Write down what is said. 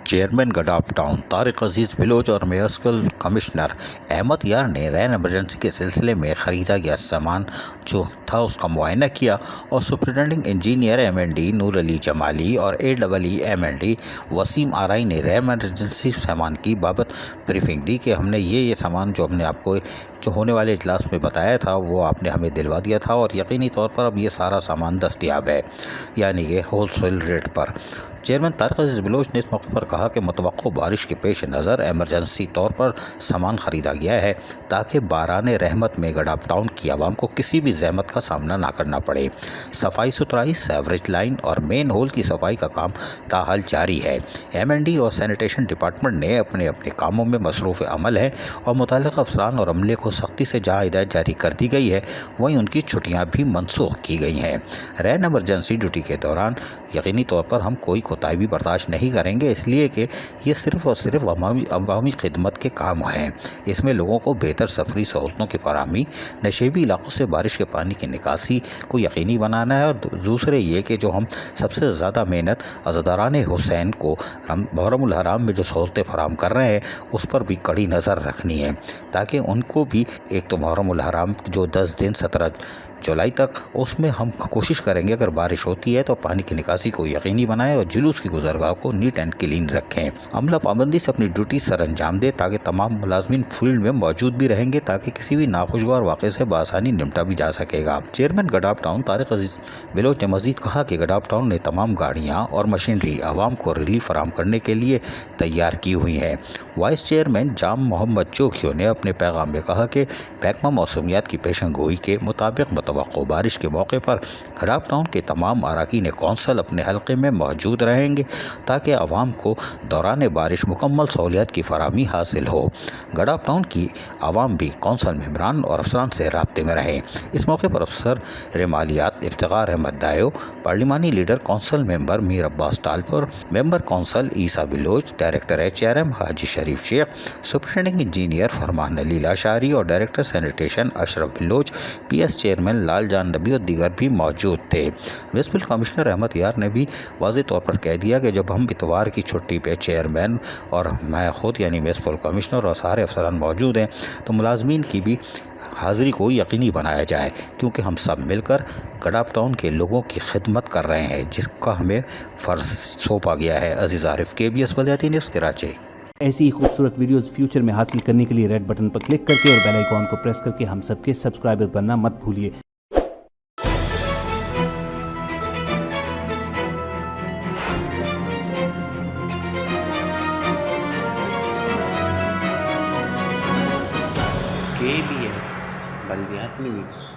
Chairman گڈاف town Tariq عزیز بلوچ اور municipal commissioner Ahmad یار نے رین ایمرجنسی کے سلسلے میں خریدا گیا سامان جو تھا اس کا معائنہ کیا اور سپرنٹینڈنگ انجینئر ایم این ڈی نور علی جمالی اور ایم این ڈی وسیم آرائی نے رین ایمرجنسی سامان کی بابت بریفنگ دی کہ ہم نے یہ سامان جو ہم نے آپ کو جو ہونے والے اجلاس میں بتایا تھا وہ آپ نے ہمیں دلوا دیا تھا اور یقینی طور پر اب یہ سارا سامان دستیاب ہے، یعنی کہ ہول سیل ریٹ پر۔ چیئرمین طارق عزیز بلوچ نے اس موقع پر کہا کہ متوقع بارش کے پیش نظر ایمرجنسی طور پر سامان خریدا گیا ہے تاکہ باران رحمت میں گڈاف ٹاؤن کی عوام کو کسی بھی زحمت کا سامنا نہ کرنا پڑے۔ صفائی ستھرائی، سیوریج لائن اور مین ہول کی صفائی کا کام تاحال جاری ہے۔ ایم این ڈی اور سینیٹیشن ڈپارٹمنٹ نے اپنے کاموں میں مصروف عمل ہے اور متعلقہ افسران اور عملے کو سختی سے جہاں ہدایت جاری کر دی گئی ہے وہیں ان کی چھٹیاں بھی منسوخ کی گئی ہیں۔ رین ایمرجنسی ڈیوٹی کے دوران یقینی طور پر ہم کوئی کوتاہی بھی برداشت نہیں کریں گے، اس لیے کہ یہ صرف اور صرف عوامی خدمت کے کام ہیں۔ اس میں لوگوں کو بہتر سفری سہولتوں کی فراہمی، نشیبی علاقوں سے بارش کے پانی کی نکاسی کو یقینی بنانا ہے اور دوسرے یہ کہ جو ہم سب سے زیادہ محنت عزاداران حسین کو محرم الحرام میں جو سہولتیں فراہم کر رہے ہیں اس پر بھی کڑی نظر رکھنی ہے تاکہ ان کو بھی ایک تو محرم الحرام جو 10 دن 17 جولائی تک اس میں ہم کوشش کریں گے اگر بارش ہوتی ہے تو پانی کی نکاسی کو یقینی بنائیں اور جلوس کی گزرگاہ کو نیٹ اینڈ کلین رکھیں۔ عملہ پابندی سے اپنی ڈیوٹی سر انجام دے تاکہ تمام ملازمین فیلڈ میں موجود بھی رہیں گے تاکہ کسی بھی ناخوشگوار واقعے سے بآسانی نمٹا بھی جا سکے گا۔ چیئرمین گڈاف ٹاؤن طارق عزیز بلوچ نے مزید کہا کہ گڈاف ٹاؤن نے تمام گاڑیاں اور مشینری عوام کو ریلیف فراہم کرنے کے لیے تیار کی ہوئی ہیں۔ وائس چیئرمین جام محمد چوکھیو نے اپنے پیغام میں کہا کہ محکمہ موسمیات کی پیشن گوئی کے مطابق متوقع بارش کے موقع پر گڈاف ٹاؤن کے تمام اراکین کونسل اپنے حلقے میں موجود رہیں گے تاکہ عوام کو دوران بارش مکمل سہولیات کی فراہمی حاصل ہو۔ گڈاف ٹاؤن کی عوام بھی کونسل ممبران اور افسران سے رابطے میں رہیں۔ اس موقع پر افسر مالیات افتخار احمد دایو، پارلیمانی لیڈر کونسل ممبر میر عباس ٹالپور، ممبر کونسل عیسیٰ بلوچ، ڈائریکٹر HRM حاجی شریف شیخ، سپرنٹینڈنگ انجینئر فرمان علی لاشاری اور ڈائریکٹر سینیٹیشن اشرف بلوچ، PS چیئرمین لال جان نبی اور دیگر بھی موجود تھے۔ میونسپل کمشنر احمد یار نے بھی واضح طور پر کہہ دیا کہ جب ہم اتوار کی چھٹی پہ چیئرمین اور میں خود یعنی میونسپل کمشنر اور سارے افسران موجود ہیں تو ملازمین کی بھی حاضری کو یقینی بنایا جائے کیونکہ ہم سب مل کر گڈاف ٹاؤن کے لوگوں کی خدمت کر رہے ہیں جس کا ہمیں فرض سونپا گیا ہے۔ عزیز عارف، KBS بلدیاتی نیوز کراچی۔ ایسی ہی خوبصورت ویڈیوز فیوچر میں حاصل کرنے کے لیے ریڈ بٹن پر کلک کر کے اور بیل آئیکن کو پریس کر کے ہم سب کے سبسکرائبر بننا مت بھولیے۔ KBS بلدیاتی نیوز۔